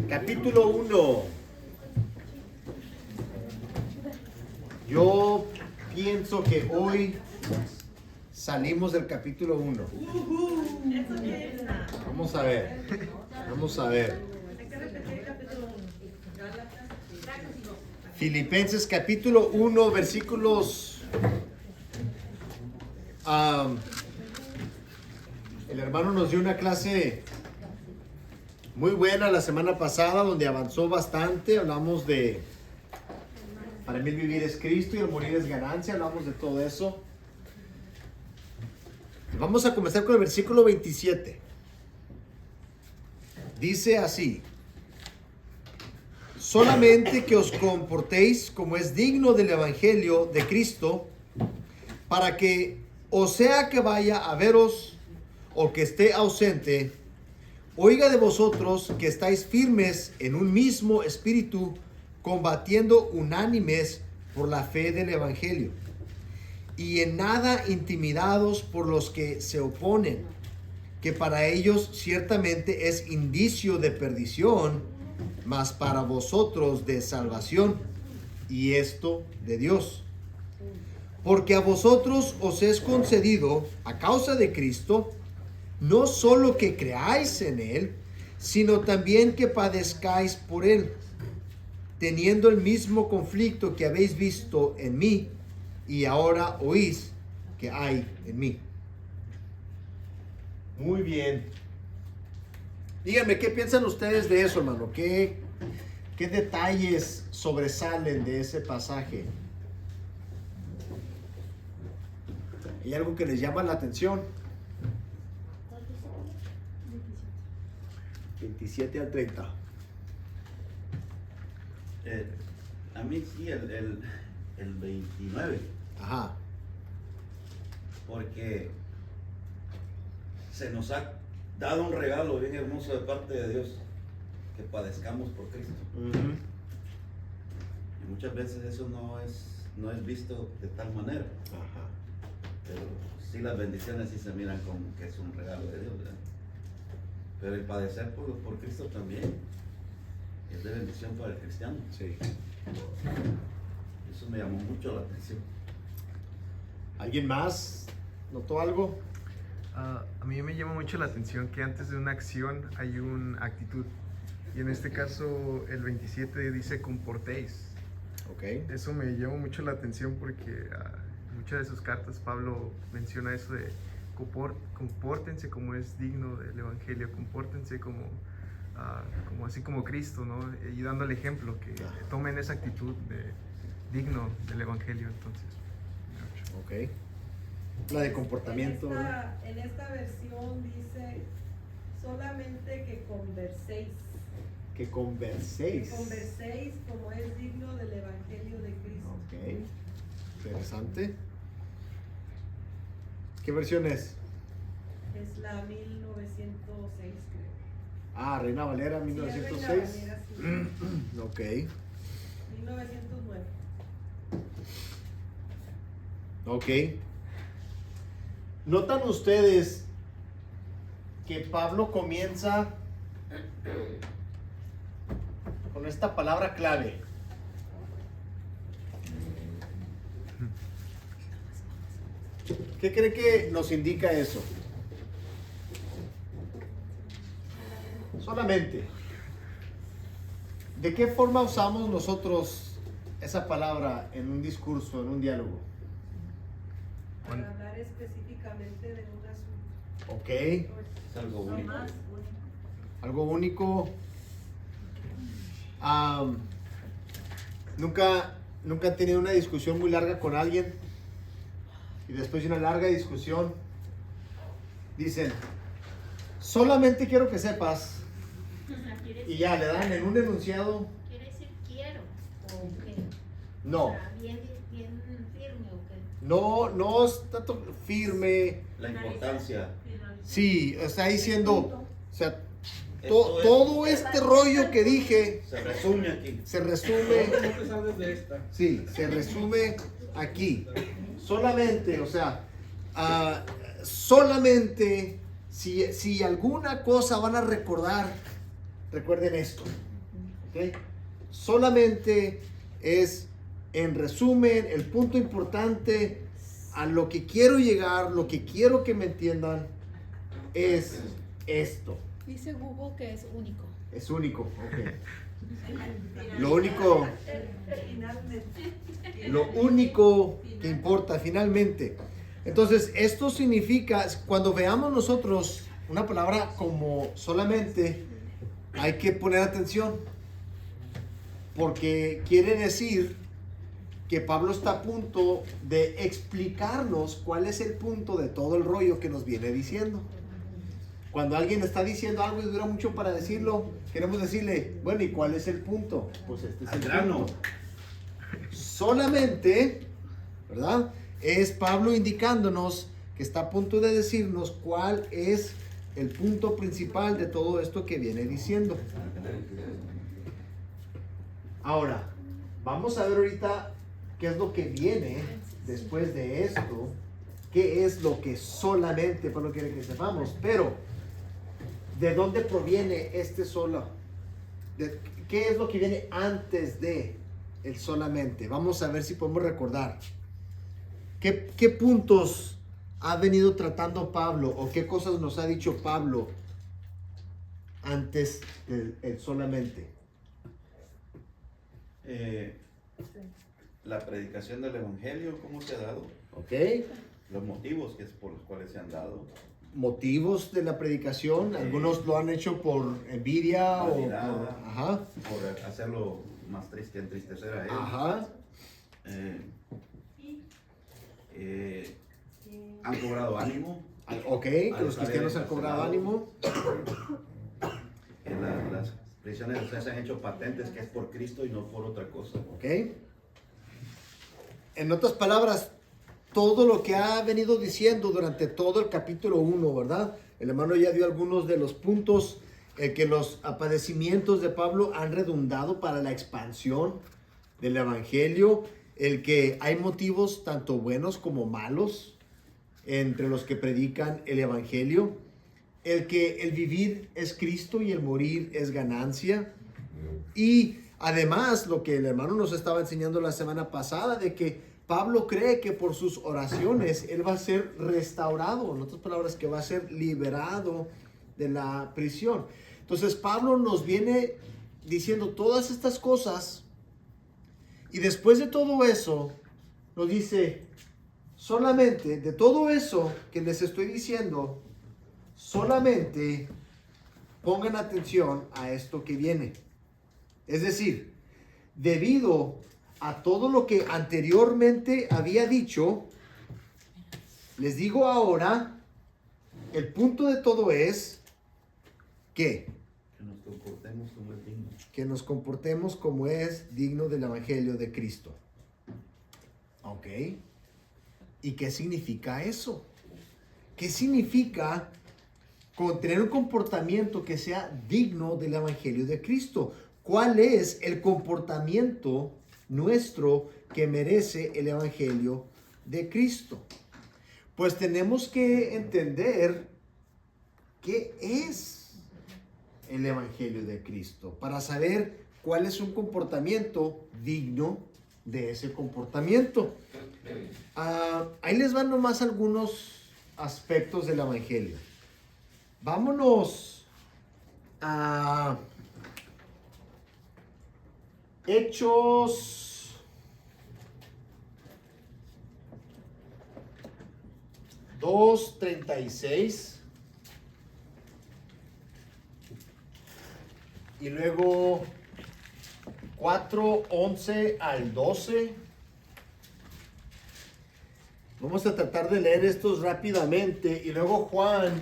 Capítulo 1. Yo pienso que hoy salimos del capítulo 1. Vamos a ver. Vamos a ver. Filipenses capítulo 1, versículos... el hermano nos dio una clase muy buena la semana pasada, donde avanzó bastante. Hablamos de para mí el vivir es Cristo y el morir es ganancia. Hablamos de todo eso. Vamos a comenzar con el versículo 27. Dice así: solamente que os comportéis como es digno del evangelio de Cristo, para que, o sea que vaya a veros o que esté ausente, oiga de vosotros que estáis firmes en un mismo espíritu, combatiendo unánimes por la fe del evangelio, y en nada intimidados por los que se oponen, que para ellos ciertamente es indicio de perdición, mas para vosotros de salvación, y esto de Dios. Porque a vosotros os es concedido, a causa de Cristo, no solo que creáis en Él, sino también que padezcáis por Él, teniendo el mismo conflicto que habéis visto en mí, y ahora oís que hay en mí. Muy bien. Díganme, ¿qué piensan ustedes de eso, hermano? ¿Qué detalles sobresalen de ese pasaje? ¿Hay algo que les llama la atención? 27 al 30. A mí sí, el 29. Ajá. Porque se nos ha dado un regalo bien hermoso de parte de Dios, que padezcamos por Cristo. Uh-huh. Y muchas veces eso no es visto de tal manera. Ajá. Pero sí, las bendiciones sí se miran como que es un regalo de Dios, ¿verdad? Pero el padecer por Cristo también es de bendición para el cristiano. Sí. Eso me llamó mucho la atención. ¿Alguien más notó algo? A mí me llama mucho la atención que antes de una acción hay una actitud. Y en este caso el 27 dice comportéis. Ok. Eso me llama mucho la atención porque en muchas de sus cartas Pablo menciona eso de compórtense como es digno del evangelio, compórtense como así como Cristo, ¿no? Y dando el ejemplo, que tomen esa actitud de digno del evangelio. Entonces, Ok. La de comportamiento. En esta versión dice solamente que converséis. Que converséis. Que converséis como es digno del evangelio de Cristo. Ok. Interesante. ¿Qué versión es? Es la 1906, creo. Ah, Reina Valera 1906. Sí, Reina Valera, sí. Ok. 1909. Ok. ¿Notan ustedes que Pablo comienza con esta palabra clave? ¿Qué cree que nos indica eso? Solamente. ¿De qué forma usamos nosotros esa palabra en un discurso, en un diálogo? Para hablar específicamente de un asunto. Ok. Es algo único. Algo único. ¿Nunca han tenido una discusión muy larga con alguien? Y después de una larga discusión, dicen, solamente quiero que sepas. Y ya, le dan en un enunciado. ¿Quiere decir quiero o qué? No. O sea, bien firme o qué. No es tanto firme. La importancia. Sí, está diciendo, o sea, Esto es- todo este rollo que dije Se resume aquí. se resume. ¿Cómo te sabes de esta? Sí, se resume aquí. Solamente, o sea, solamente si alguna cosa van a recordar recuerden esto. ¿Ok? Solamente es, en resumen, el punto importante a lo que quiero llegar, lo que quiero que me entiendan, es esto. Dice Google que es único. Es único. Ok. Lo único, lo único que importa finalmente. Entonces, esto significa, cuando veamos nosotros una palabra como solamente, hay que poner atención, porque quiere decir que Pablo está a punto de explicarnos cuál es el punto de todo el rollo que nos viene diciendo. Cuando alguien está diciendo algo y dura mucho para decirlo, queremos decirle, bueno, ¿y cuál es el punto? Pues este es Al el grano. punto. Solamente, ¿verdad? Es Pablo indicándonos que está a punto de decirnos cuál es el punto principal de todo esto que viene diciendo. Ahora, vamos a ver ahorita qué es lo que viene después de esto, qué es lo que solamente Pablo quiere que sepamos, pero ¿de dónde proviene este solo? ¿Qué es lo que viene antes de el solamente? Vamos a ver si podemos recordar. ¿Qué puntos ha venido tratando Pablo o qué cosas nos ha dicho Pablo antes del solamente? La predicación del Evangelio, ¿cómo se ha dado? ¿Ok? Los motivos por los cuales se han dado. Motivos de la predicación, algunos lo han hecho por envidia o por, Vanidad. ajá, Por hacerlo más triste, entristecer a él. ajá, Han cobrado ánimo. ok, que los cristianos han cobrado ánimo, Las prisiones se han hecho patentes que es por Cristo y no por otra cosa. ok. En otras palabras, todo lo que ha venido diciendo durante todo el capítulo 1, ¿verdad? El hermano ya dio algunos de los puntos que los padecimientos de Pablo han redundado para la expansión del Evangelio, el que hay motivos tanto buenos como malos entre los que predican el Evangelio, el que el vivir es Cristo y el morir es ganancia, y además lo que el hermano nos estaba enseñando la semana pasada, de que Pablo cree que por sus oraciones él va a ser restaurado, en otras palabras, que va a ser liberado de la prisión. Entonces Pablo nos viene diciendo todas estas cosas y después de todo eso nos dice, solamente de todo eso que les estoy diciendo, solamente pongan atención a esto que viene. Es decir, debido a todo lo que anteriormente había dicho, les digo ahora, el punto de todo es que Que nos comportemos como es digno. que nos comportemos como es digno del Evangelio de Cristo. ¿Ok? ¿Y qué significa eso? ¿Qué significa tener un comportamiento que sea digno del Evangelio de Cristo? ¿Cuál es el comportamiento nuestro que merece el Evangelio de Cristo? Pues tenemos que entender qué es el Evangelio de Cristo para saber cuál es un comportamiento digno de ese comportamiento. Ahí les van nomás algunos aspectos del Evangelio. Vámonos a Hechos 2:36 y luego 4:11 al 12. Vamos a tratar de leer estos rápidamente y luego Juan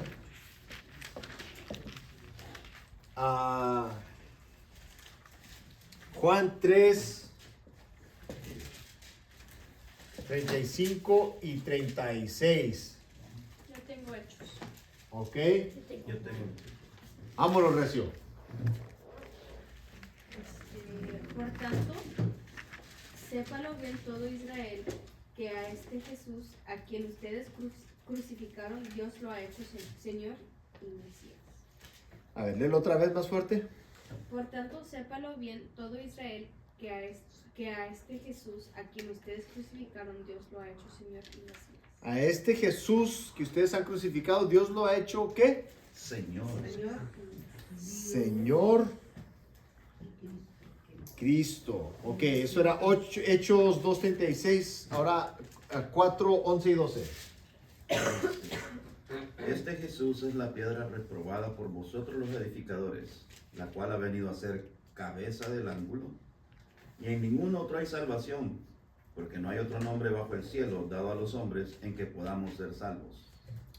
Juan 3, 35 y 36. Ya tengo hechos. ¿Ok? Yo tengo. Vámonos, recio. Por tanto, sépalo bien todo Israel, que a este Jesús, a quien ustedes crucificaron, Dios lo ha hecho Señor y Mesías. A ver, léelo otra vez más fuerte. Por tanto, sépalo bien todo Israel que a este Jesús, a quien ustedes crucificaron, Dios lo ha hecho Señor y Mesías. A este Jesús que ustedes han crucificado, Dios lo ha hecho, ¿qué? Señor. Señor, Señor Cristo. Ok, eso era Hechos 2:36. Ahora 4, 11 y 12. Este Jesús es la piedra reprobada por vosotros los edificadores, la cual ha venido a ser cabeza del ángulo. Y en ningún otro hay salvación, porque no hay otro nombre bajo el cielo dado a los hombres en que podamos ser salvos.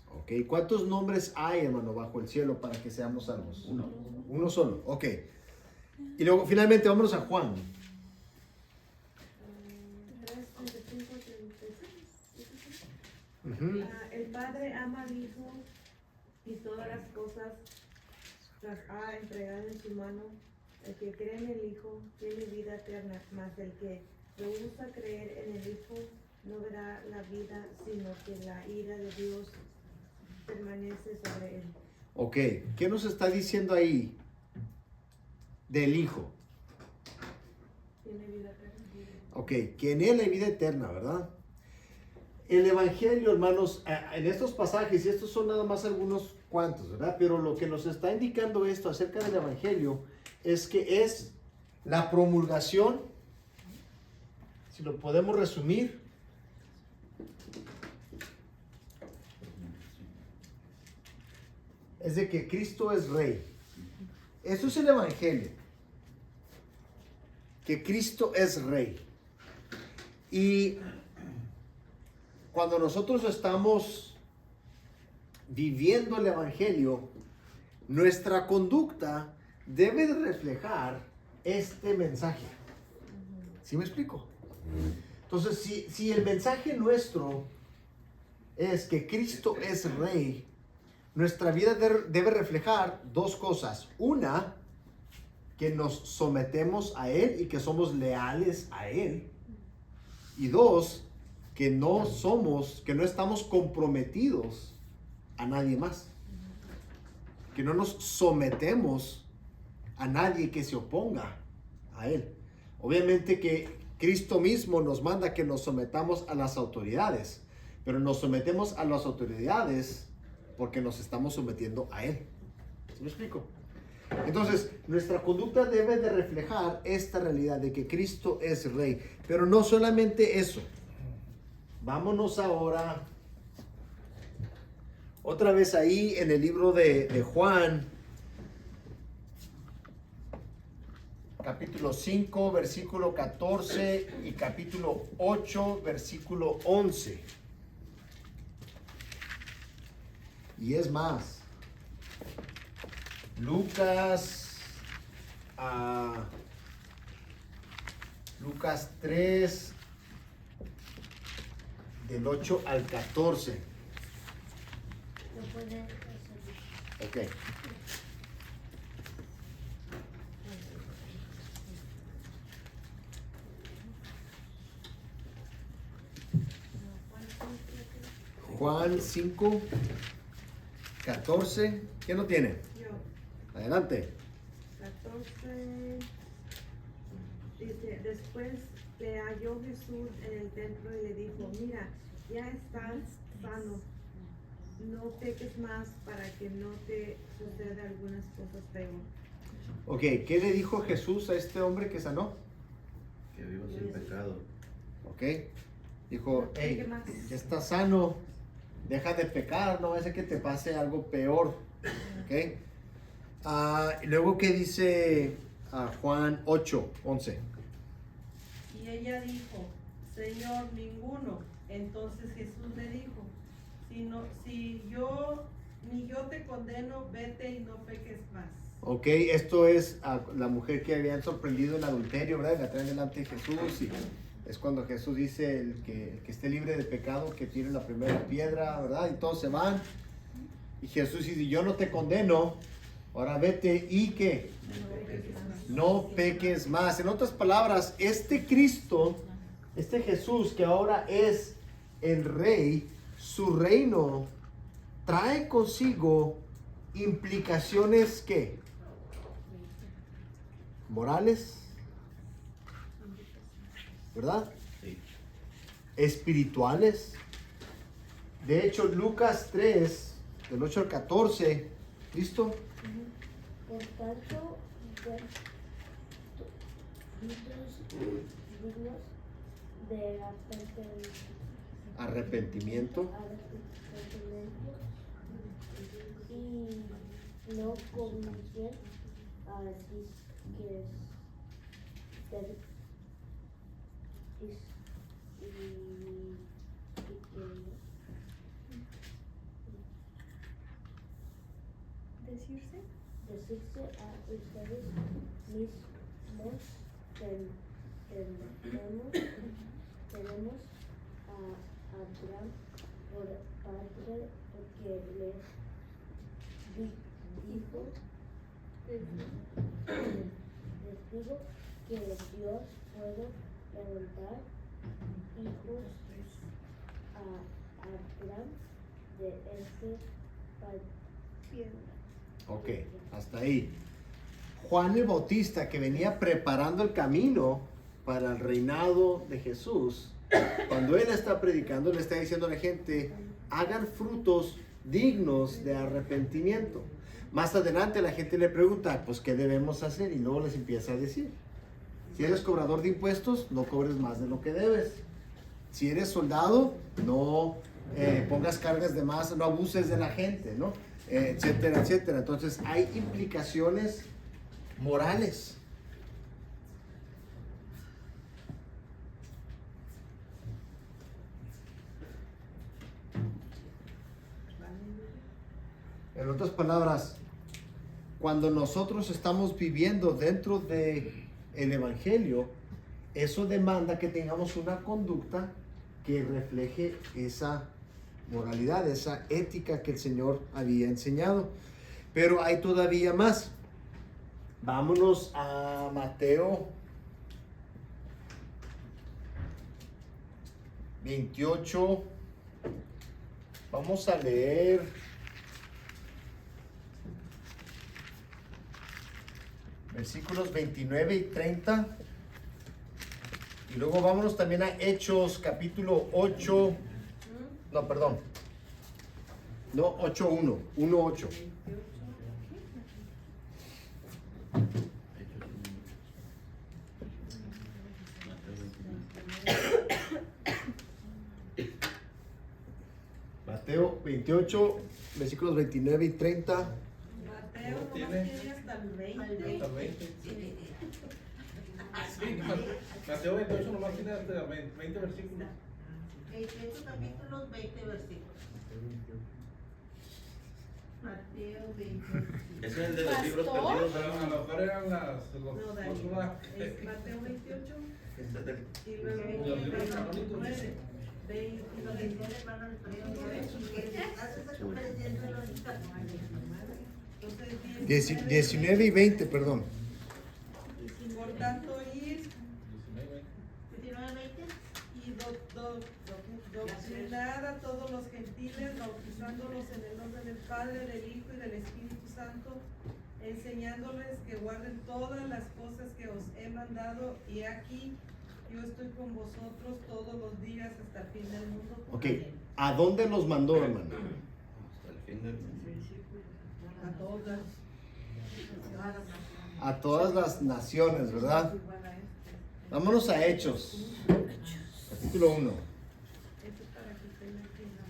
Ok, ¿cuántos nombres hay, hermano, bajo el cielo para que seamos salvos? Uno. Uno solo, ok. Y luego finalmente vámonos a Juan. 3:35, 36. Ujú. El Padre ama al Hijo y todas las cosas las ha entregado en su mano. El que cree en el Hijo tiene vida eterna, mas el que rehúsa creer en el Hijo no verá la vida, sino que la ira de Dios permanece sobre él. Ok, ¿qué nos está diciendo ahí del Hijo? Tiene vida eterna. Ok, que en Él hay vida eterna, ¿verdad? El Evangelio, hermanos, en estos pasajes, y estos son nada más algunos cuantos, ¿verdad? Pero lo que nos está indicando esto acerca del Evangelio es que es la promulgación, si lo podemos resumir, es de que Cristo es Rey. Eso es el Evangelio. Que Cristo es Rey. Y cuando nosotros estamos viviendo el Evangelio, nuestra conducta debe de reflejar este mensaje. ¿Sí me explico? Entonces, si el mensaje nuestro es que Cristo es Rey, nuestra vida debe reflejar dos cosas. Una, que nos sometemos a Él y que somos leales a Él. Y dos, que no estamos comprometidos a nadie más. Que no nos sometemos a nadie que se oponga a Él. Obviamente que Cristo mismo nos manda que nos sometamos a las autoridades, pero nos sometemos a las autoridades porque nos estamos sometiendo a Él. ¿Sí me explico? Entonces, nuestra conducta debe de reflejar esta realidad de que Cristo es Rey. Pero no solamente eso. Vámonos ahora otra vez ahí en el libro de Juan, capítulo 5, versículo 14 y capítulo 8, versículo 11. Y es más, Lucas 3, del 8 al 14. Ok. Juan 5, 14. ¿Quién lo tiene? Yo, Adelante. 14, dice, después le halló Jesús en el templo y le dijo, mira, ya estás sano, no peques más para que no te suceda algunas cosas peor. Ok, ¿qué le dijo Jesús a este hombre que sanó? Que vivo sin pecado. Ok. Dijo, hey, ¿Qué más? ya estás sano, deja de pecar, no va a ser que te pase algo peor. Ok. Y luego, ¿qué dice Juan 8, 11? Y ella dijo, Señor, ninguno. Entonces Jesús le dijo, ni yo te condeno, vete y no peques más. Ok, esto es la mujer que habían sorprendido en adulterio, ¿verdad? La traen delante de Jesús y es cuando Jesús dice el que esté libre de pecado, que tire la primera piedra, ¿verdad? Y todos se van. Y Jesús dice, yo no te condeno, ahora vete y ¿qué? No peques más. En otras palabras, este Cristo, este Jesús que ahora es el Rey, su reino trae consigo implicaciones ¿qué? morales, ¿verdad? Sí. Espirituales. De hecho, Lucas 3, del 8 al 14, ¿listo? Por tanto, dignos de Arrepentimiento. arrepentimiento y no conocen a decir que Decirse. decirse a ustedes mismos tenemos a Abraham por padre porque les dijo que Dios puede levantar hijos a Abraham de ese padre. Ok, hasta ahí. Juan el Bautista, que venía preparando el camino para el reinado de Jesús, cuando él está predicando, le está diciendo a la gente, hagan frutos dignos de arrepentimiento. Más adelante la gente le pregunta, pues, ¿qué debemos hacer? Y luego les empieza a decir, si eres cobrador de impuestos, no cobres más de lo que debes. Si eres soldado, no pongas cargas de más, no abuses de la gente, ¿no? Etcétera, etcétera. Entonces hay implicaciones morales. En otras palabras, cuando nosotros estamos viviendo dentro de el evangelio, eso demanda que tengamos una conducta que refleje esa moralidad, esa ética que el Señor había enseñado. Pero hay todavía más. Vámonos a Mateo 28. Vamos a leer versículos 29 y 30. Y luego vámonos también a Hechos capítulo 8. No, perdón. No, 8.1. 1.8. Mateo 28, versículos 29 y 30. Mateo nomás tiene hasta el 20. Hasta 20. Sí, Mateo 28 nomás tiene hasta 20 versículos. 28 capítulos, 20 versículos. Mateo 28. Ese es el de los libros Pastor. perdidos. Pero a lo mejor eran No, Dani, es Mateo 28 Ese es del- y luego Los libros canónicos. 29, 20 y Los 20. lectores van al periodo. Haces esa conferencia entre los Entonces, 19 y 20, perdón. por tanto, ir 19, 20. y doctrinar a todos los gentiles, bautizándolos en el nombre del Padre, del Hijo y del Espíritu Santo, enseñándoles que guarden todas las cosas que os he mandado, y aquí yo estoy con vosotros todos los días hasta el fin del mundo. Ok, ¿a dónde los mandó, hermano? Hasta el fin del mundo. A todas. A todas las naciones, ¿verdad? Vámonos a Hechos, capítulo 1. Esto es para que ustedes entiendan.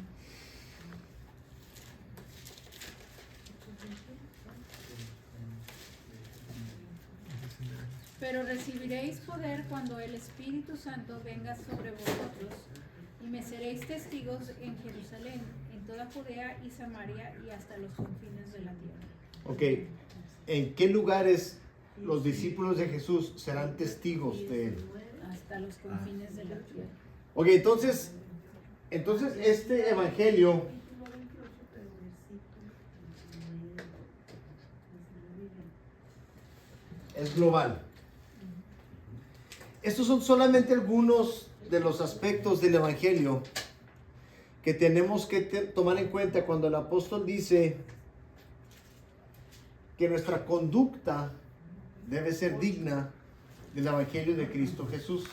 Pero recibiréis poder cuando el Espíritu Santo venga sobre vosotros, y me seréis testigos en Jerusalén, en toda Judea y Samaria y hasta los confines de la tierra. Ok, ¿en qué lugares los discípulos de Jesús serán testigos de él? Hasta los confines de la tierra. Ok, entonces este evangelio es global. Estos son solamente algunos de los aspectos del evangelio que tenemos que tomar en cuenta cuando el apóstol dice que nuestra conducta debe ser digna del Evangelio de Cristo Jesús.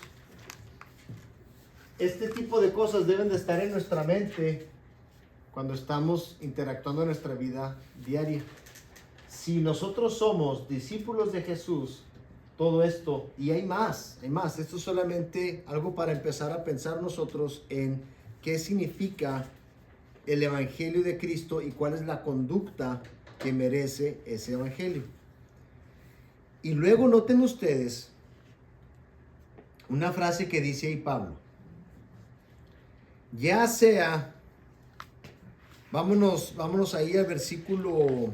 Este tipo de cosas deben de estar en nuestra mente cuando estamos interactuando en nuestra vida diaria. Si nosotros somos discípulos de Jesús, todo esto, y hay más, esto es solamente algo para empezar a pensar nosotros en qué significa el Evangelio de Cristo y cuál es la conducta que merece ese Evangelio. Y luego noten ustedes una frase que dice ahí Pablo. Ya sea, vámonos ahí al versículo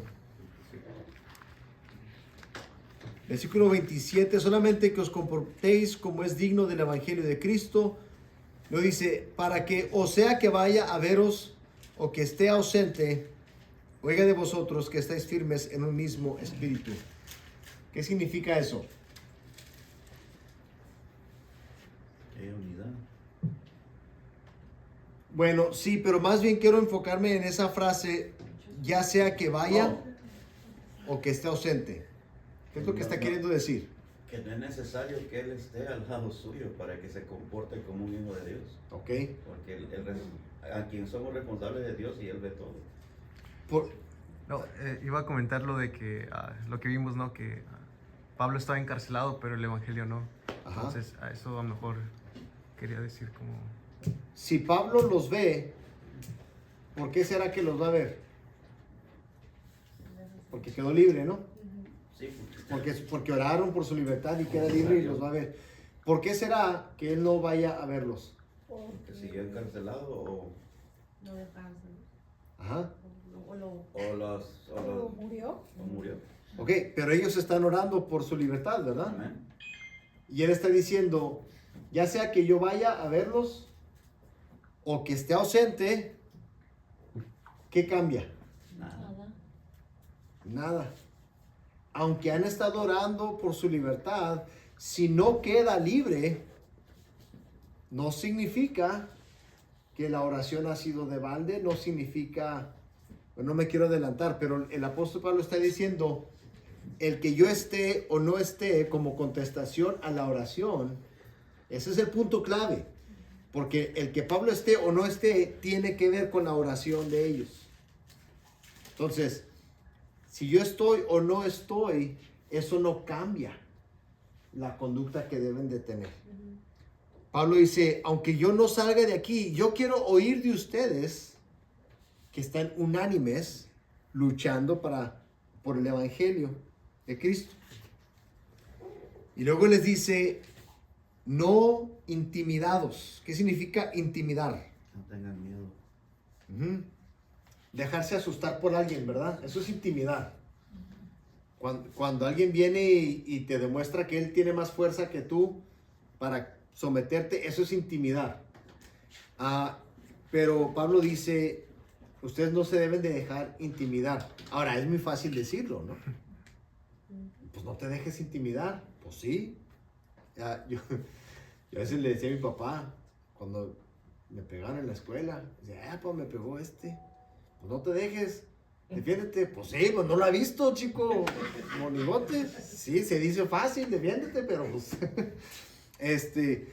27, solamente que os comportéis como es digno del Evangelio de Cristo. Lo dice, para que o sea que vaya a veros o que esté ausente, oiga de vosotros que estáis firmes en un mismo espíritu. ¿Qué significa eso? Qué unidad. Bueno, sí, pero más bien quiero enfocarme en esa frase, ya sea que vaya o que esté ausente. ¿Qué es lo que está queriendo decir? Que no es necesario que Él esté al lado suyo para que se comporte como un hijo de Dios. Ok. Porque a quien somos responsables de Dios y Él ve todo. No, iba a comentar lo de que, lo que vimos, ¿no? Que Pablo estaba encarcelado, pero el Evangelio no. Ajá. Entonces, a eso a lo mejor quería decir como... Si Pablo los ve, ¿por qué será que los va a ver? Porque quedó libre, ¿no? Sí, Porque oraron por su libertad y queda libre y los va a ver. ¿Por qué será que él no vaya a verlos? porque siguió encarcelado o No descansan. Ajá. O murió. murió. Ok, pero ellos están orando por su libertad, ¿verdad? Amén. Y él está diciendo, ya sea que yo vaya a verlos o que esté ausente, ¿qué cambia? Nada. Nada. Aunque han estado orando por su libertad, si no queda libre, no significa que la oración ha sido de balde, no significa, bueno, no me quiero adelantar, pero el apóstol Pablo está diciendo, el que yo esté o no esté como contestación a la oración, ese es el punto clave, porque el que Pablo esté o no esté tiene que ver con la oración de ellos. Entonces, si yo estoy o no estoy, eso no cambia la conducta que deben de tener. Pablo dice, aunque yo no salga de aquí, yo quiero oír de ustedes que están unánimes luchando por el Evangelio de Cristo. Y luego les dice, no intimidados. ¿Qué significa intimidar? No tengan miedo. Ujú. Dejarse asustar por alguien, ¿verdad? Eso es intimidar. Cuando alguien viene y te demuestra que él tiene más fuerza que tú para someterte, eso es intimidar. Pero Pablo dice, ustedes no se deben de dejar intimidar. Ahora, es muy fácil decirlo, ¿no? Pues no te dejes intimidar. Pues sí. Yo a veces le decía a mi papá, cuando me pegaron en la escuela, decía, pues me pegó este. Pues no te dejes, defiéndete. Pues sí, pues no lo ha visto, chico. Monigote. Sí, se dice fácil, defiéndete, pero pues...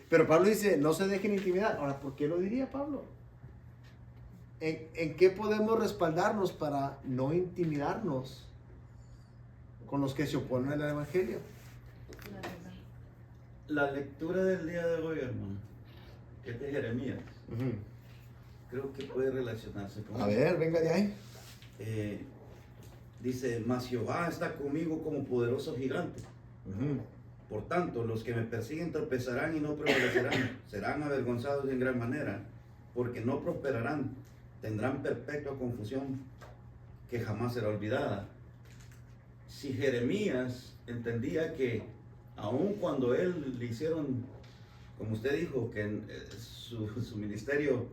pero Pablo dice, no se dejen intimidar. Ahora, ¿por qué lo diría Pablo? ¿En qué podemos respaldarnos para no intimidarnos con los que se oponen al Evangelio? La lectura del día de hoy, hermano, que es de Jeremías, creo que puede relacionarse con A eso. ver, venga de ahí. Dice, mas Jehová está conmigo como poderoso gigante. Por tanto, los que me persiguen tropezarán y no prevalecerán, serán avergonzados en gran manera, porque no prosperarán, tendrán perpetua confusión que jamás será olvidada. Si Jeremías entendía que aun cuando él le hicieron, como usted dijo, que su ministerio,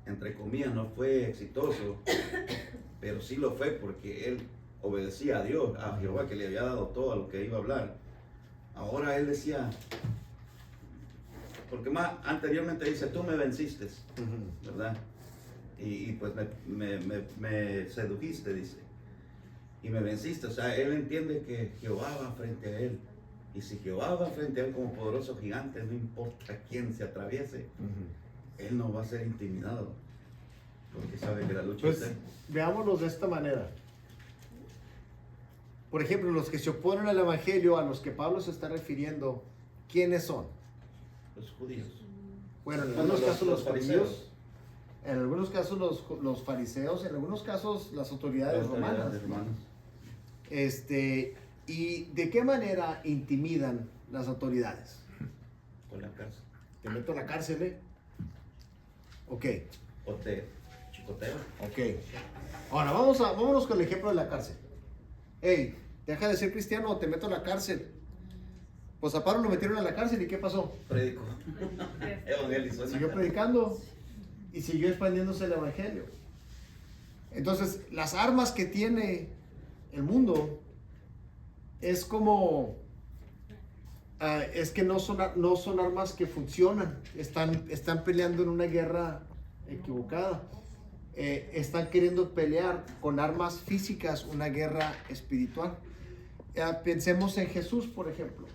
entre comillas, no fue exitoso, pero sí lo fue porque él obedecía a Dios, a Jehová, que le había dado todo a lo que iba a hablar. Ahora él decía, porque más anteriormente dice, tú me venciste, ¿verdad? Y pues me sedujiste, dice. y me venciste. O sea, él entiende que Jehová va frente a él. Y si Jehová va frente a él como poderoso gigante, no importa quién se atraviese, él no va a ser intimidado. Porque sabe que la lucha Pues es él. veámoslo de esta manera. Por ejemplo, los que se oponen al Evangelio, a los que Pablo se está refiriendo, ¿quiénes son? Los judíos. Bueno, en Bueno, algunos casos los fariseos. judíos, en algunos casos los fariseos, en algunos casos las autoridades romanas. ¿Y de qué manera intimidan las autoridades? Con la cárcel. Te meto a la cárcel, ¿eh? Ok, O te chicoteo. ok. Ahora vámonos con el ejemplo de la cárcel. Hey, deja de ser cristiano o te meto a la cárcel. Pues a Pablo lo metieron a la cárcel y ¿qué pasó? Predicó. Evangelizó. Siguió predicando y siguió expandiéndose el evangelio. Entonces, las armas que tiene el mundo es como es que no son armas que funcionan. Están peleando en una guerra equivocada. Están queriendo pelear con armas físicas una guerra espiritual. Pensemos en Jesús, por ejemplo.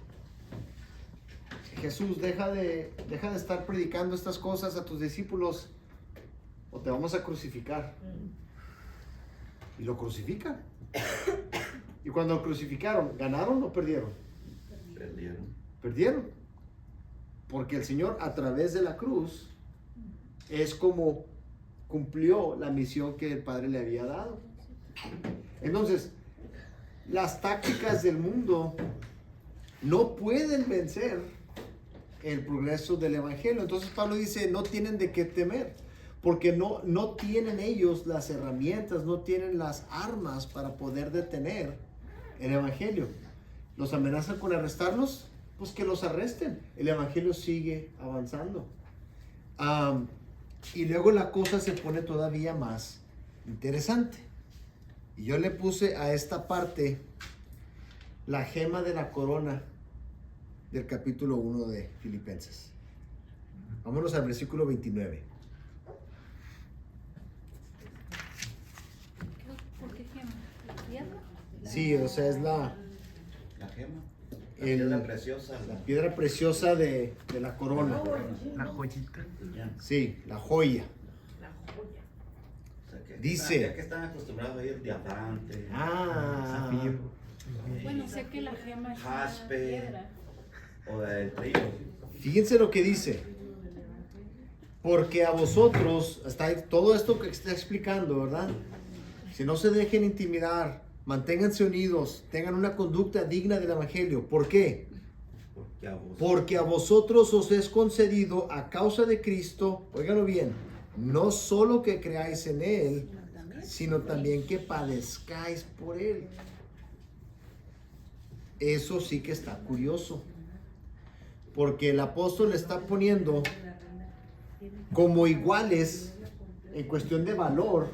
Jesús, deja de estar predicando estas cosas a tus discípulos o te vamos a crucificar. Y lo crucifican. Y cuando lo crucificaron, ¿ganaron o perdieron? Perdieron. Perdieron. Porque el Señor a través de la cruz es como cumplió la misión que el Padre le había dado. Entonces, las tácticas del mundo no pueden vencer el progreso del Evangelio. Entonces Pablo dice, no tienen de qué temer, porque no tienen ellos las herramientas, no tienen las armas para poder detener el Evangelio. ¿Los amenazan con arrestarlos? Pues que los arresten. El Evangelio sigue avanzando. Y luego la cosa se pone todavía más interesante. Y yo le puse a esta parte la gema de la corona del capítulo 1 de Filipenses. Vámonos al versículo 29. ¿Por qué gema? ¿La piedra? Sí, o sea, es la gema. La el- piedra preciosa. la piedra preciosa de la corona. La joyita. Ya. Sí, la joya. O sea, que Dice- ya que están acostumbrados a ir diamante. Zafiro. Bueno, sé que la gema es una Jaspe. piedra. O del trigo. Fíjense lo que dice. Porque a vosotros, hasta ahí, todo esto que está explicando, ¿verdad? Si no se dejen intimidar, manténganse unidos, tengan una conducta digna del Evangelio. ¿Por qué? Porque a vosotros os es concedido a causa de Cristo, óiganlo bien, no solo que creáis en Él, sino también que padezcáis por Él. Eso sí que está curioso. Porque el apóstol está poniendo como iguales en cuestión de valor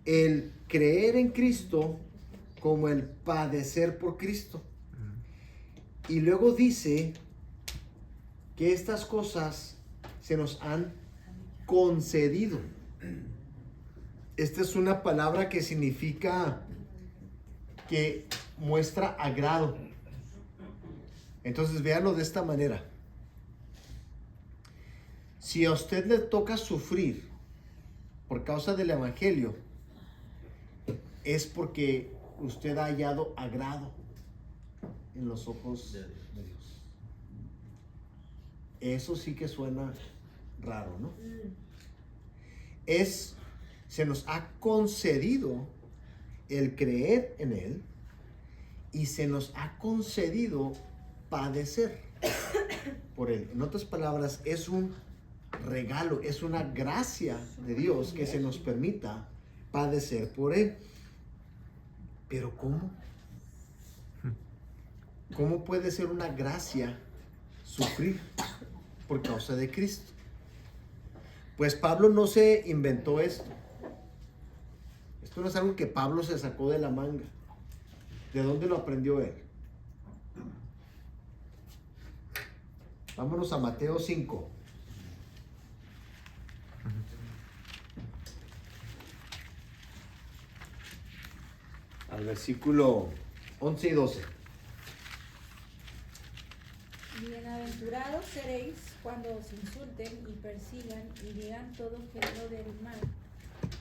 el creer en Cristo como el padecer por Cristo. Y luego dice que estas cosas se nos han concedido. Esta es una palabra que significa que muestra agrado. Entonces véanlo de esta manera. Si a usted le toca sufrir por causa del Evangelio, es porque usted ha hallado agrado en los ojos de Dios. Eso sí que suena raro, ¿no? Se nos ha concedido el creer en Él y se nos ha concedido padecer por Él. En otras palabras, es un regalo, es una gracia de Dios que se nos permita padecer por Él. Pero ¿cómo? ¿Cómo puede ser una gracia sufrir por causa de Cristo? Pues Pablo no se inventó esto. Esto no es algo que Pablo se sacó de la manga. ¿De dónde lo aprendió él? Vámonos a Mateo 5. al versículo 11 y 12. Bienaventurados seréis cuando os insulten y persigan y digan todo género de mal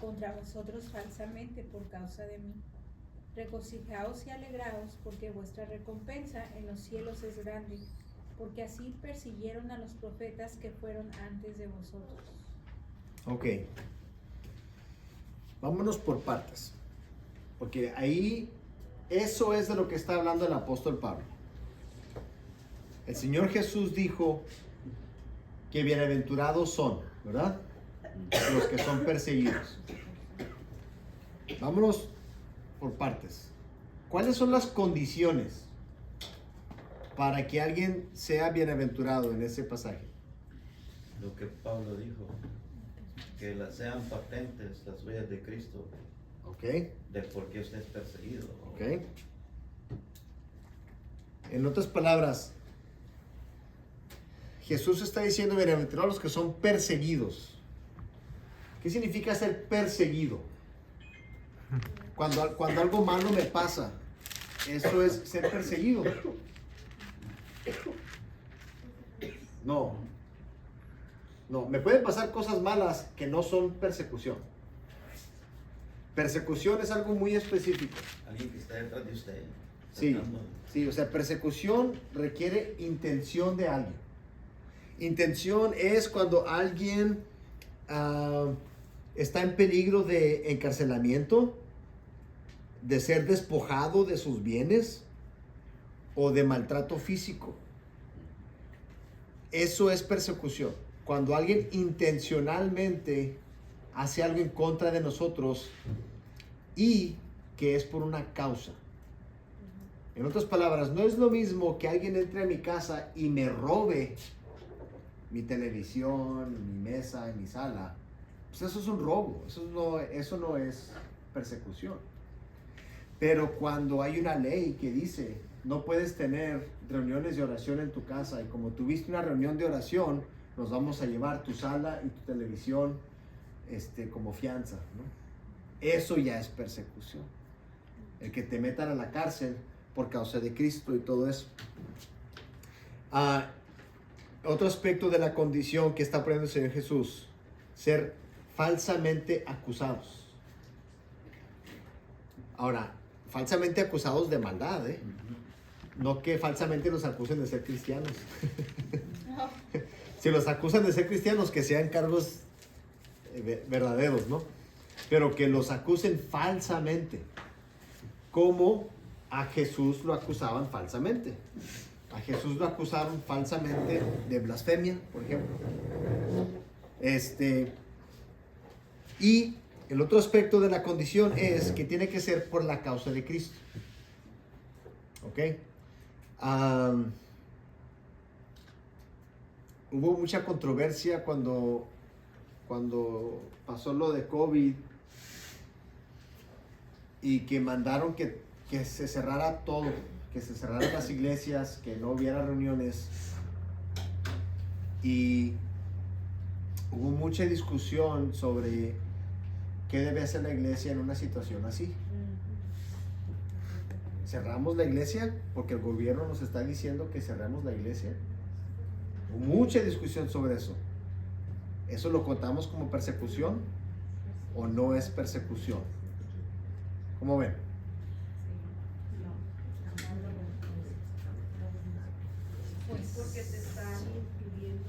contra vosotros falsamente por causa de mí. Regocijaos y alegraos, porque vuestra recompensa en los cielos es grande, porque así persiguieron a los profetas que fueron antes de vosotros. Ok. Vámonos por partes. Porque ahí, eso es de lo que está hablando el apóstol Pablo. El Señor Jesús dijo que bienaventurados son, ¿verdad? Los que son perseguidos. Vámonos por partes. ¿Cuáles son las condiciones para que alguien sea bienaventurado en ese pasaje? Lo que Pablo dijo, que sean patentes las huellas de Cristo, Ok. de por qué usted es perseguido. Ok. En otras palabras, Jesús está diciendo bienaventurados los que son perseguidos. ¿Qué significa ser perseguido? Cuando algo malo me pasa, eso es ser perseguido. No, me pueden pasar cosas malas que no son persecución. Persecución es algo muy específico. Alguien que está detrás de usted. Sí, tratando- sí, o sea, persecución requiere intención de alguien. Intención es cuando alguien está en peligro de encarcelamiento, de ser despojado de sus bienes o de maltrato físico. Eso es persecución. Cuando alguien intencionalmente hace algo en contra de nosotros y que es por una causa. En otras palabras, no es lo mismo que alguien entre a mi casa y me robe mi televisión, mi mesa, mi sala. Pues eso es un robo, eso no es persecución. Pero cuando hay una ley que dice, no puedes tener reuniones de oración en tu casa, y como tuviste una reunión de oración, nos vamos a llevar tu sala y tu televisión como fianza, ¿no? Eso ya es persecución. El que te metan a la cárcel por causa de Cristo y todo eso. Otro aspecto de la condición que está poniendo el Señor Jesús, ser falsamente acusados. Ahora, falsamente acusados de maldad, ¿eh? No que falsamente los acusen de ser cristianos. Si los acusan de ser cristianos, que sean cargos verdaderos, ¿no? Pero que los acusen falsamente, como a Jesús lo acusaban falsamente. A Jesús lo acusaron falsamente de blasfemia, por ejemplo. Y el otro aspecto de la condición es que tiene que ser por la causa de Cristo. ¿Ok? Hubo mucha controversia cuando pasó lo de COVID y que mandaron que se cerrara todo, que se cerraran las iglesias, que no hubiera reuniones, y hubo mucha discusión sobre qué debe hacer la iglesia en una situación así. ¿Cerramos la iglesia porque el gobierno nos está diciendo que cerremos la iglesia? Hubo mucha discusión sobre eso. ¿Eso lo contamos como persecución o no es persecución? ¿Cómo ven? Pues porque te están impidiendo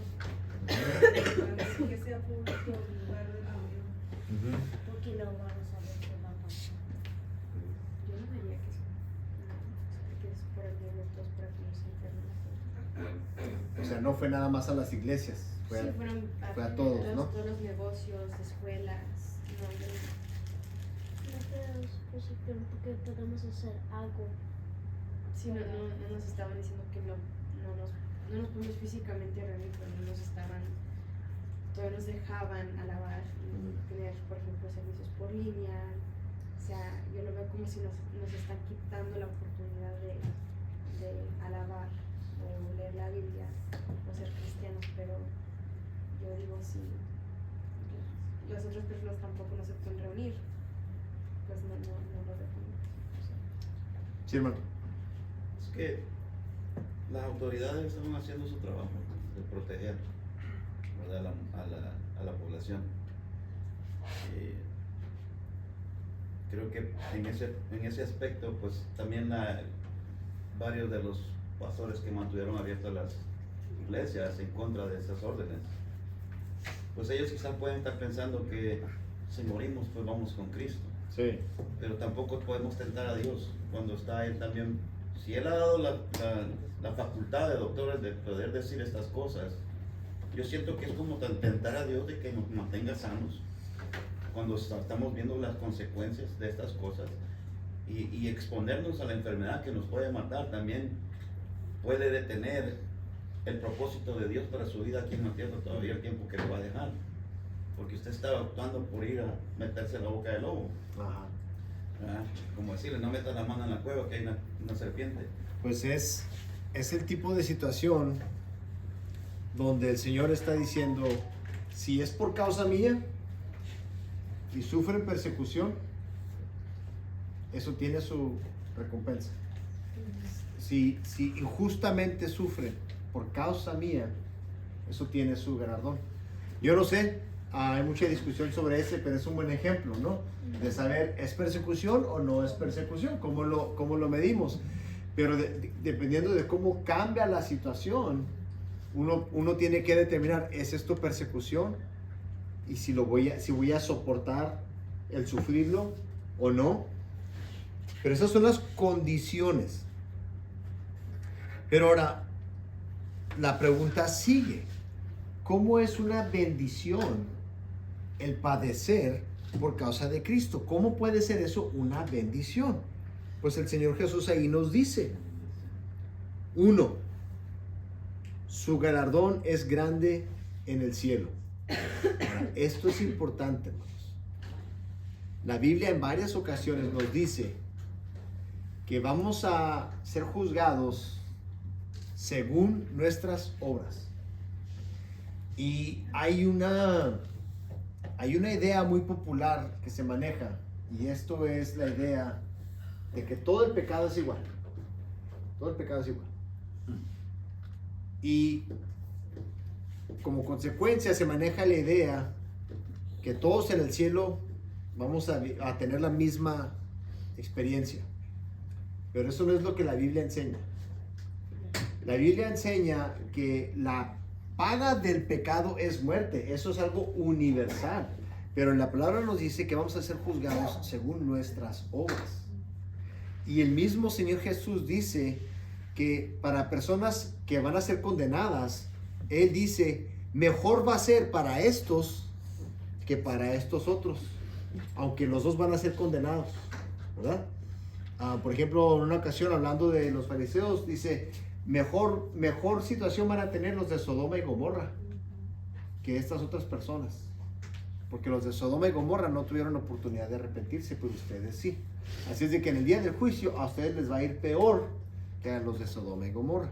que sea público el lugar de reunión. Porque no vamos a ver qué va a pasar. Yo no diría que es por el bien de todos para que nos internen. O sea, no fue nada más a las iglesias, fue Sí, fueron fue a todos, ¿no? todos los negocios, escuelas, No tenemos posición porque podemos hacer algo. sí, no nos estaban diciendo que no nos podemos físicamente reunir, pero no nos estaban, todavía nos dejaban alabar y tener, por ejemplo, servicios por línea. O sea, yo lo veo como si nos están quitando la oportunidad de alabar o leer la Biblia o ser cristianos, pero yo digo, si las otras personas tampoco no se pueden reunir, pues no lo dejan. O sea, Sí, hermano. Es que las autoridades están haciendo su trabajo de proteger, ¿verdad?, a la población. Creo que en ese aspecto, pues también varios de los pastores que mantuvieron abiertas las iglesias en contra de esas órdenes, pues ellos quizás pueden estar pensando que si morimos, pues vamos con Cristo. Sí. Pero tampoco podemos tentar a Dios cuando está Él también. Si Él ha dado la facultad de doctores de poder decir estas cosas, yo siento que es como tentar a Dios de que nos mantenga sanos cuando estamos viendo las consecuencias de estas cosas, y exponernos a la enfermedad que nos puede matar también puede detener el propósito de Dios para su vida aquí en la tierra todavía el tiempo que le va a dejar, porque usted está optando por ir a meterse en la boca del lobo. Ajá. Como decirle, no metas la mano en la cueva que hay una serpiente. Pues es el tipo de situación donde el Señor está diciendo, si es por causa mía y sufren persecución, eso tiene su recompensa. Si injustamente sufren por causa mía, eso tiene su galardón. Yo no sé, hay mucha discusión sobre ese, pero es un buen ejemplo, ¿no? De saber, ¿es persecución o no es persecución? ¿Cómo lo medimos? Pero dependiendo de cómo cambia la situación, uno tiene que determinar, ¿es esto persecución? Y si voy a soportar el sufrirlo o no. Pero esas son las condiciones. Pero ahora, la pregunta sigue. ¿Cómo es una bendición el padecer por causa de Cristo? ¿Cómo puede ser eso una bendición? Pues el Señor Jesús ahí nos dice. 1. Su galardón es grande en el cielo. Ahora, esto es importante, hermanos. La Biblia en varias ocasiones nos dice que vamos a ser juzgados según nuestras obras. Y hay una idea muy popular que se maneja, y esto es la idea de que todo el pecado es igual. Todo el pecado es igual. Y como consecuencia se maneja la idea que todos en el cielo vamos a tener la misma experiencia. Pero eso no es lo que la Biblia enseña. La Biblia enseña que la paga del pecado es muerte. Eso es algo universal. Pero la palabra nos dice que vamos a ser juzgados según nuestras obras. Y el mismo Señor Jesús dice que para personas que van a ser condenadas, Él dice, mejor va a ser para estos que para estos otros, aunque los dos van a ser condenados, ¿verdad? Por ejemplo, en una ocasión hablando de los fariseos, dice, mejor situación van a tener los de Sodoma y Gomorra que estas otras personas, porque los de Sodoma y Gomorra no tuvieron oportunidad de arrepentirse, pero ustedes sí. Así es de que en el día del juicio a ustedes les va a ir peor que a los de Sodoma y Gomorra.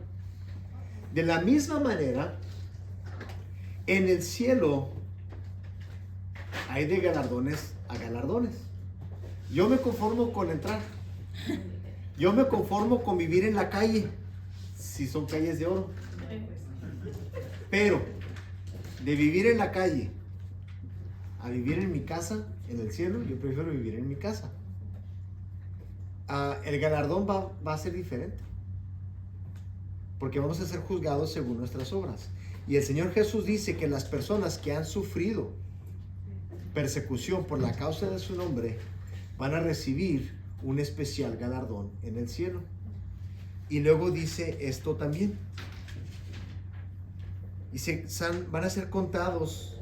De la misma manera, en el cielo hay de galardones a galardones. Yo me conformo con entrar. Yo me conformo con vivir en la calle, si son calles de oro. Pero de vivir en la calle a vivir en mi casa, en el cielo, yo prefiero vivir en mi casa. El galardón va a ser diferente, porque vamos a ser juzgados según nuestras obras. Y el Señor Jesús dice que las personas que han sufrido persecución por la causa de su nombre van a recibir un especial galardón en el cielo. Y luego dice esto también. Dice, van a ser contados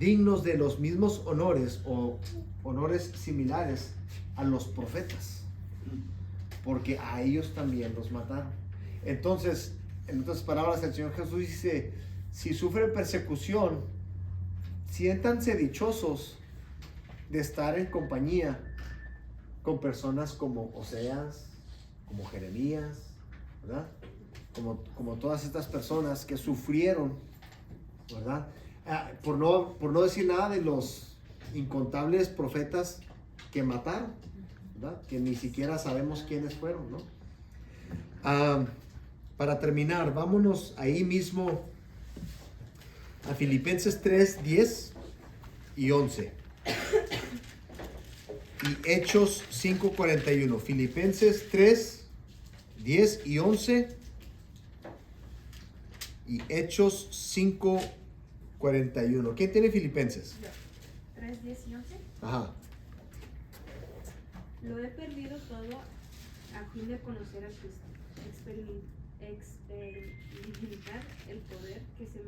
dignos de los mismos honores o honores similares a los profetas, porque a ellos también los mataron. Entonces, en otras palabras, el Señor Jesús dice, si sufren persecución, siéntanse dichosos de estar en compañía con personas como Oseas, como Jeremías, ¿verdad? Como todas estas personas que sufrieron, ¿verdad? Por no decir nada de los incontables profetas que mataron, ¿verdad? Que ni siquiera sabemos quiénes fueron, ¿no? Para terminar, vámonos ahí mismo a Filipenses 3, 10 y 11. Y Hechos 5, 41. Filipenses 3, 10 y 11. Y Hechos 5, 41. ¿Quién tiene Filipenses? 3, 10 y 11. Ajá. Lo he perdido todo a fin de conocer a Cristo, experimentar el poder que se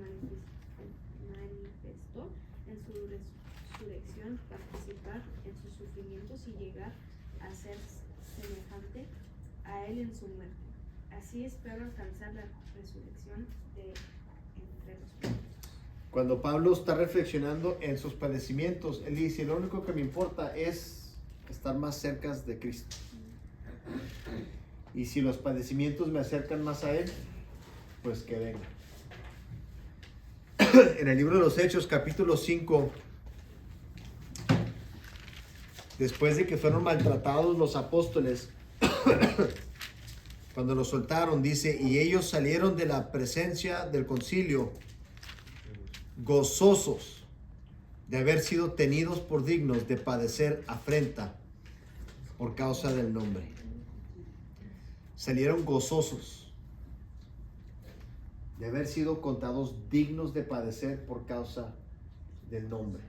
manifestó en su resurrección, participar en sus sufrimientos y llegar a ser semejante a Él en su muerte. Así espero alcanzar la resurrección de entre los muertos. Cuando Pablo está reflexionando en sus padecimientos, él dice, lo único que me importa es estar más cerca de Cristo. Y si los padecimientos me acercan más a Él, pues que venga. En el libro de los Hechos, capítulo 5, después de que fueron maltratados los apóstoles, cuando los soltaron, dice, y ellos salieron de la presencia del concilio gozosos de haber sido tenidos por dignos de padecer afrenta por causa del nombre. Salieron gozosos de haber sido contados dignos de padecer por causa del nombre.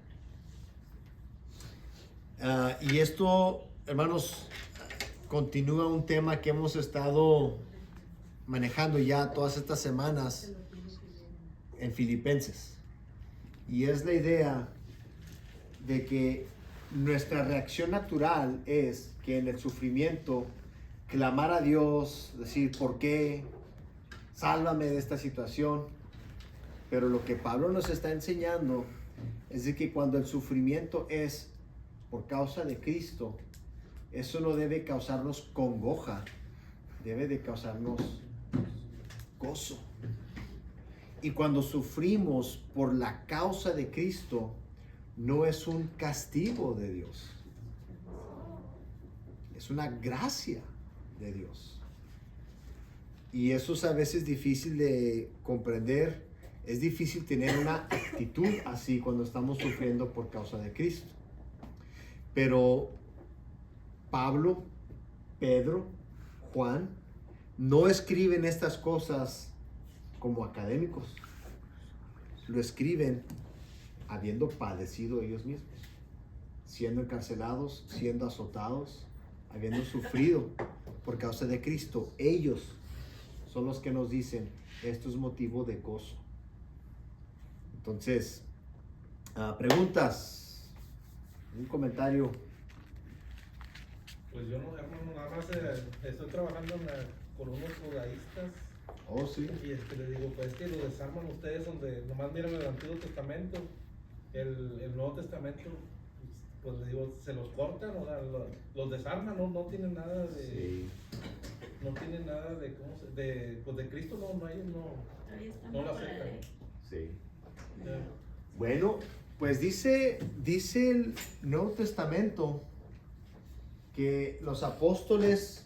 Y esto, hermanos, continúa un tema que hemos estado manejando ya todas estas semanas en Filipenses. Y es la idea de que nuestra reacción natural es que en el sufrimiento clamar a Dios, decir, ¿por qué? Sálvame de esta situación. Pero lo que Pablo nos está enseñando es de que cuando el sufrimiento es por causa de Cristo, eso no debe causarnos congoja, debe de causarnos gozo. Y cuando sufrimos por la causa de Cristo, no es un castigo de Dios, es una gracia de Dios. Y eso es a veces difícil de comprender, es difícil tener una actitud así cuando estamos sufriendo por causa de Cristo. Pero Pablo, Pedro, Juan, no escriben estas cosas como académicos, lo escriben habiendo padecido ellos mismos, siendo encarcelados, siendo azotados, habiendo sufrido por causa de Cristo. Ellos son los que nos dicen, esto es motivo de gozo. Entonces, preguntas, un comentario. Pues yo no, hermano, nada más estoy trabajando con unos judaístas. Oh, sí. Y les digo, pues que lo desarman ustedes donde nomás miran el Antiguo Testamento, el Nuevo Testamento, pues les digo, se los cortan, o sea, los desarman, no tienen nada de... Sí. No tienen nada de, pues de Cristo, no lo aceptan. Sí. Bueno, pues dice el Nuevo Testamento que los apóstoles,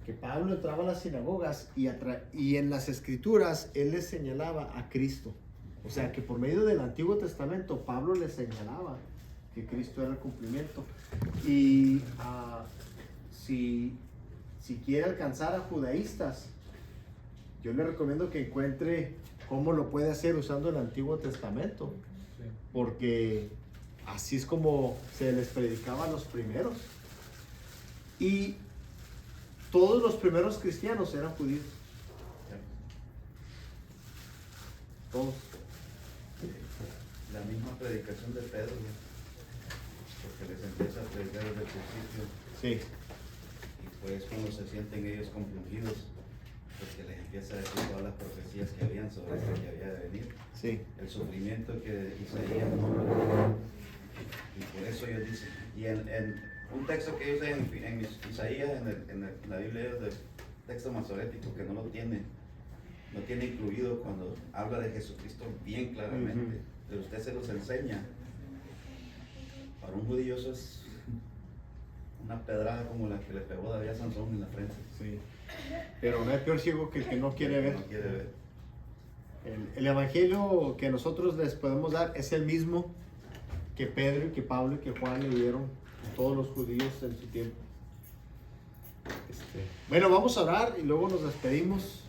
que Pablo entraba a las sinagogas y en las escrituras él les señalaba a Cristo. O sea que por medio del Antiguo Testamento Pablo les señalaba que Cristo era el cumplimiento. Y si quiere alcanzar a judaístas, yo le recomiendo que encuentre cómo lo puede hacer usando el Antiguo Testamento. Sí. Porque así es como se les predicaba a los primeros. Y todos los primeros cristianos eran judíos. Todos. La misma predicación de Pedro, porque les empieza a predicar desde el principio. Sí. Y pues cuando se sienten ellos confundidos, porque les empieza a decir todas las profecías que habían sobre lo que había de venir. Sí. El sufrimiento que Isaías. Y por eso ellos dicen, y en un texto que ellos en Isaías, en la Biblia es del texto masorético, que no tiene incluido cuando habla de Jesucristo bien claramente, pero usted se los enseña. Para un judío eso es Una pedrada como la que le pegó David a Sansón en la frente. Sí. Pero no hay peor ciego que el que no quiere ver. No quiere ver. El evangelio que nosotros les podemos dar es el mismo que Pedro y que Pablo y que Juan le dieron a todos los judíos en su tiempo. Bueno, vamos a orar y luego nos despedimos.